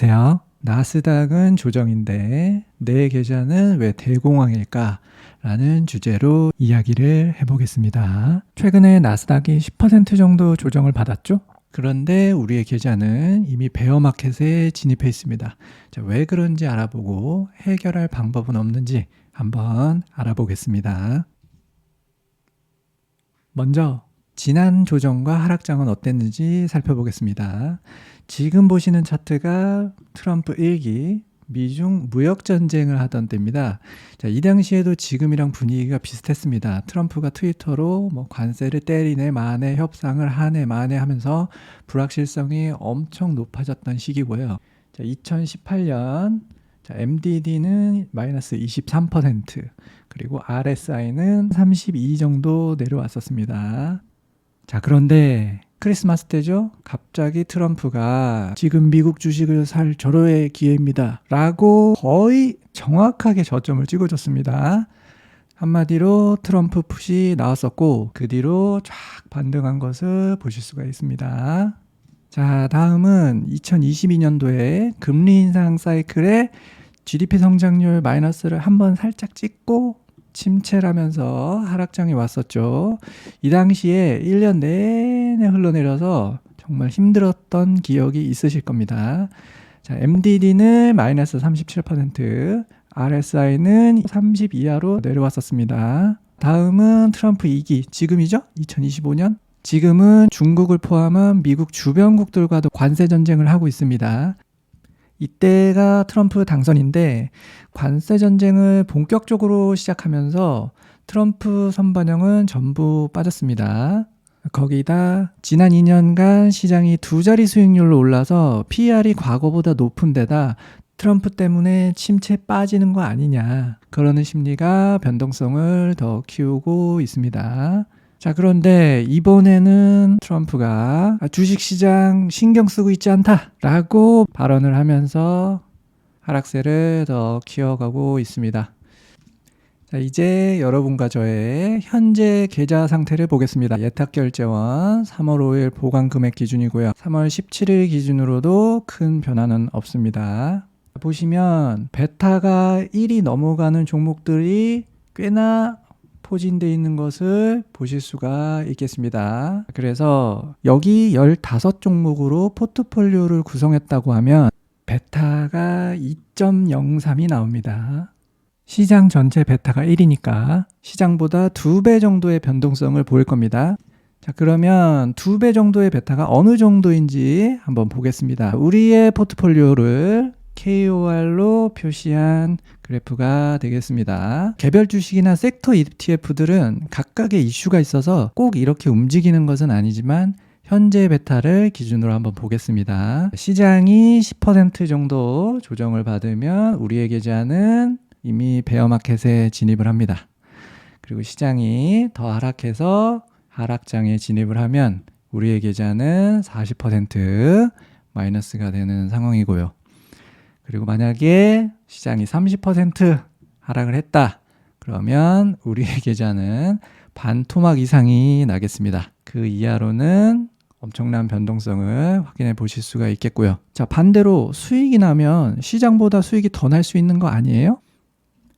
안녕하세요. 나스닥은 조정인데 내 계좌는 왜 대공황일까? 라는 주제로 이야기를 해보겠습니다. 최근에 나스닥이 10% 정도 조정을 받았죠? 그런데 우리의 계좌는 이미 베어마켓에 진입해 있습니다. 자, 왜 그런지 알아보고 해결할 방법은 없는지 한번 알아보겠습니다. 먼저 지난 조정과 하락장은 어땠는지 살펴보겠습니다. 지금 보시는 차트가 트럼프 1기 미중 무역 전쟁을 하던 때입니다. 자, 이 당시에도 지금이랑 분위기가 비슷했습니다. 트럼프가 트위터로 관세를 때리네 마네 협상을 하네 마네 하면서 불확실성이 엄청 높아졌던 시기고요. 자, 2018년 MDD는 마이너스 23%, 그리고 RSI는 32 정도 내려왔었습니다. 자, 그런데 크리스마스 때죠? 갑자기 트럼프가 지금 미국 주식을 살 절호의 기회입니다 라고 거의 정확하게 저점을 찍어줬습니다. 한마디로 트럼프 풋이 나왔었고 그 뒤로 쫙 반등한 것을 보실 수가 있습니다. 자, 다음은 2022년도에 금리 인상 사이클에 GDP 성장률 마이너스를 한번 살짝 찍고 침체라면서 하락장이 왔었죠. 이 당시에 1년 내내 흘러내려서 정말 힘들었던 기억이 있으실 겁니다. 자, MDD는 마이너스 37%, RSI는 30 이하로 내려왔었습니다. 다음은 트럼프 2기, 지금이죠? 2025년. 지금은 중국을 포함한 미국 주변국들과도 관세 전쟁을 하고 있습니다. 이때가 트럼프 당선인데 관세 전쟁을 본격적으로 시작하면서 트럼프 선반영은 전부 빠졌습니다. 거기다 지난 2년간 시장이 두 자리 수익률로 올라서 PER이 과거보다 높은 데다 트럼프 때문에 침체 빠지는 거 아니냐, 그러는 심리가 변동성을 더 키우고 있습니다. 자, 그런데 이번에는 트럼프가 주식시장 신경 쓰고 있지 않다라고 발언을 하면서 하락세를 더 키워가고 있습니다. 자, 이제 여러분과 저의 현재 계좌 상태를 보겠습니다. 예탁결제원 3월 5일 보관금액 기준이고요. 3월 17일 기준으로도 큰 변화는 없습니다. 보시면 베타가 1이 넘어가는 종목들이 꽤나 포진되어 있는 것을 보실 수가 있겠습니다. 그래서 여기 15종목으로 포트폴리오를 구성했다고 하면 베타가 2.03이 나옵니다. 시장 전체 베타가 1이니까 시장보다 2배 정도의 변동성을 보일 겁니다. 자, 그러면 2배 정도의 베타가 어느 정도인지 한번 보겠습니다. 우리의 포트폴리오를 KOR로 표시한 그래프가 되겠습니다. 개별 주식이나 섹터 ETF들은 각각의 이슈가 있어서 꼭 이렇게 움직이는 것은 아니지만 현재 베타를 기준으로 한번 보겠습니다. 시장이 10% 정도 조정을 받으면 우리의 계좌는 이미 베어마켓에 진입을 합니다. 그리고 시장이 더 하락해서 하락장에 진입을 하면 우리의 계좌는 40% 마이너스가 되는 상황이고요. 그리고 만약에 시장이 30% 하락을 했다, 그러면 우리의 계좌는 반토막 이상이 나겠습니다. 그 이하로는 엄청난 변동성을 확인해 보실 수가 있겠고요. 자, 반대로 수익이 나면 시장보다 수익이 더 날 수 있는 거 아니에요?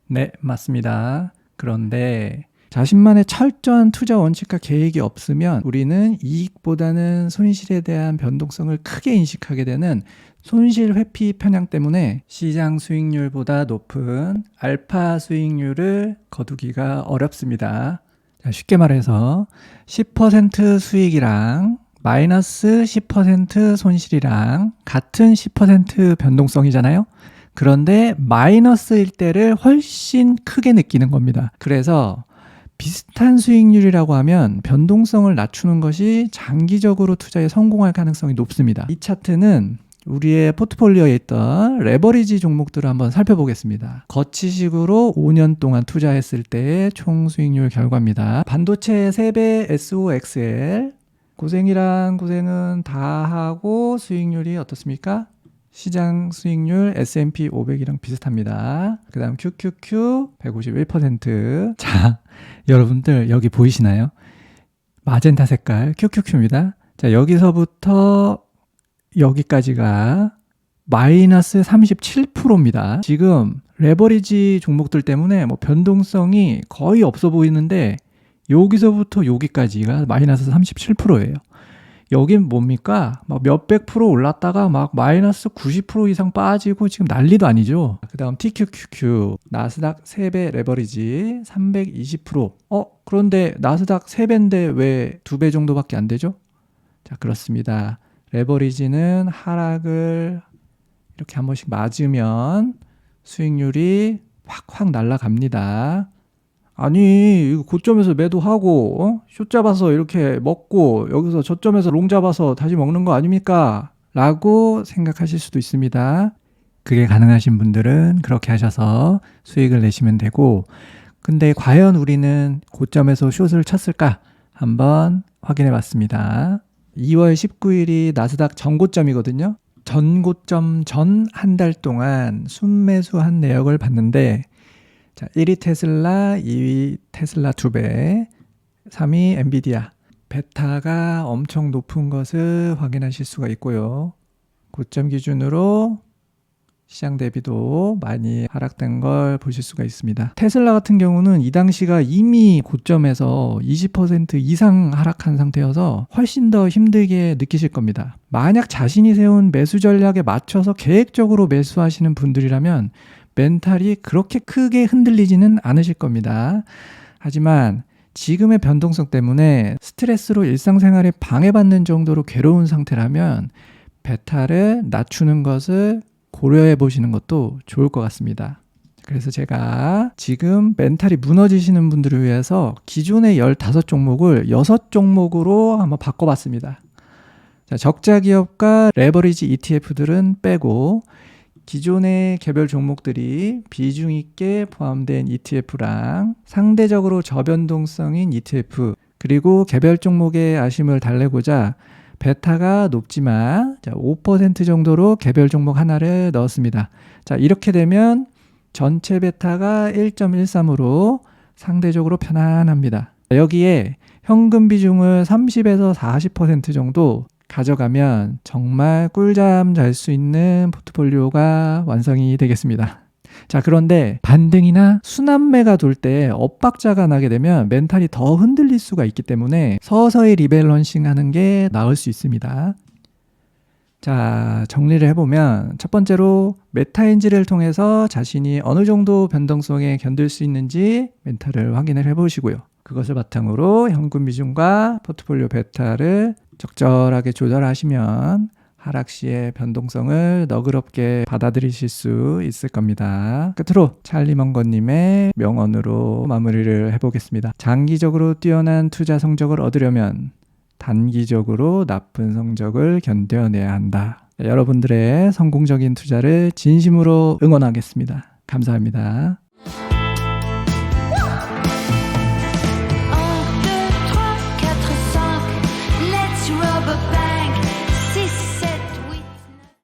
네, 맞습니다. 그런데 자신만의 철저한 투자 원칙과 계획이 없으면 우리는 이익보다는 손실에 대한 변동성을 크게 인식하게 되는 손실 회피 편향 때문에 시장 수익률보다 높은 알파 수익률을 거두기가 어렵습니다. 자, 쉽게 말해서 10% 수익이랑 마이너스 10% 손실이랑 같은 10% 변동성이잖아요. 그런데 마이너스일 때를 훨씬 크게 느끼는 겁니다. 그래서 비슷한 수익률이라고 하면 변동성을 낮추는 것이 장기적으로 투자에 성공할 가능성이 높습니다. 이 차트는 우리의 포트폴리오에 있던 레버리지 종목들을 한번 살펴보겠습니다. 거치식으로 5년 동안 투자했을 때의 총 수익률 결과입니다. 반도체 3배 SOXL, 고생이랑 고생은 다 하고 수익률이 어떻습니까? 시장 수익률 S&P 500이랑 비슷합니다. 그 다음 QQQ 151%. 자, 여러분들 여기 보이시나요? 마젠타 색깔 QQQ입니다. 자, 여기서부터 여기까지가 마이너스 37%입니다. 지금 레버리지 종목들 때문에 뭐 변동성이 거의 없어 보이는데 여기서부터 여기까지가 마이너스 37%예요. 여긴 뭡니까? 막 몇백 프로 올랐다가 막 마이너스 90% 이상 빠지고 지금 난리도 아니죠. 그 다음 TQQQ 나스닥 3배 레버리지 320%. 그런데 나스닥 3배인데 왜 2배 정도밖에 안 되죠? 자, 그렇습니다. 레버리지는 하락을 이렇게 한 번씩 맞으면 수익률이 확 날아갑니다. 아니, 고점에서 매도하고 숏 잡아서 이렇게 먹고 여기서 저점에서 롱 잡아서 다시 먹는 거 아닙니까? 라고 생각하실 수도 있습니다. 그게 가능하신 분들은 그렇게 하셔서 수익을 내시면 되고, 근데 과연 우리는 고점에서 숏을 쳤을까? 한번 확인해 봤습니다. 2월 19일이 나스닥 전고점이거든요. 전고점 전 한 달 동안 순매수한 내역을 봤는데, 자, 1위 테슬라, 2위 테슬라 2배, 3위 엔비디아. 베타가 엄청 높은 것을 확인하실 수가 있고요. 고점 기준으로 시장 대비도 많이 하락된 걸 보실 수가 있습니다. 테슬라 같은 경우는 이 당시가 이미 고점에서 20% 이상 하락한 상태여서 훨씬 더 힘들게 느끼실 겁니다. 만약 자신이 세운 매수 전략에 맞춰서 계획적으로 매수하시는 분들이라면 멘탈이 그렇게 크게 흔들리지는 않으실 겁니다. 하지만 지금의 변동성 때문에 스트레스로 일상생활에 방해받는 정도로 괴로운 상태라면 베타를 낮추는 것을 고려해 보시는 것도 좋을 것 같습니다. 그래서 제가 지금 멘탈이 무너지시는 분들을 위해서 기존의 15종목을 6종목으로 한번 바꿔봤습니다. 자, 적자 기업과 레버리지 ETF들은 빼고 기존의 개별 종목들이 비중 있게 포함된 ETF랑 상대적으로 저변동성인 ETF, 그리고 개별 종목의 아쉬움을 달래고자 베타가 높지만 5% 정도로 개별 종목 하나를 넣었습니다. 자, 이렇게 되면 전체 베타가 1.13으로 상대적으로 편안합니다. 여기에 현금 비중을 30에서 40% 정도 가져가면 정말 꿀잠 잘 수 있는 포트폴리오가 완성이 되겠습니다. 자, 그런데 반등이나 순환매가 돌 때 엇박자가 나게 되면 멘탈이 더 흔들릴 수가 있기 때문에 서서히 리밸런싱 하는 게 나을 수 있습니다. 자, 정리를 해보면 첫 번째로 메타인지를 통해서 자신이 어느 정도 변동성에 견딜 수 있는지 멘탈을 확인을 해보시고요. 그것을 바탕으로 현금 비중과 포트폴리오 베타를 적절하게 조절하시면 하락 시의 변동성을 너그럽게 받아들이실 수 있을 겁니다. 끝으로 찰리먼거님의 명언으로 마무리를 해보겠습니다. 장기적으로 뛰어난 투자 성적을 얻으려면 단기적으로 나쁜 성적을 견뎌내야 한다. 여러분들의 성공적인 투자를 진심으로 응원하겠습니다. 감사합니다.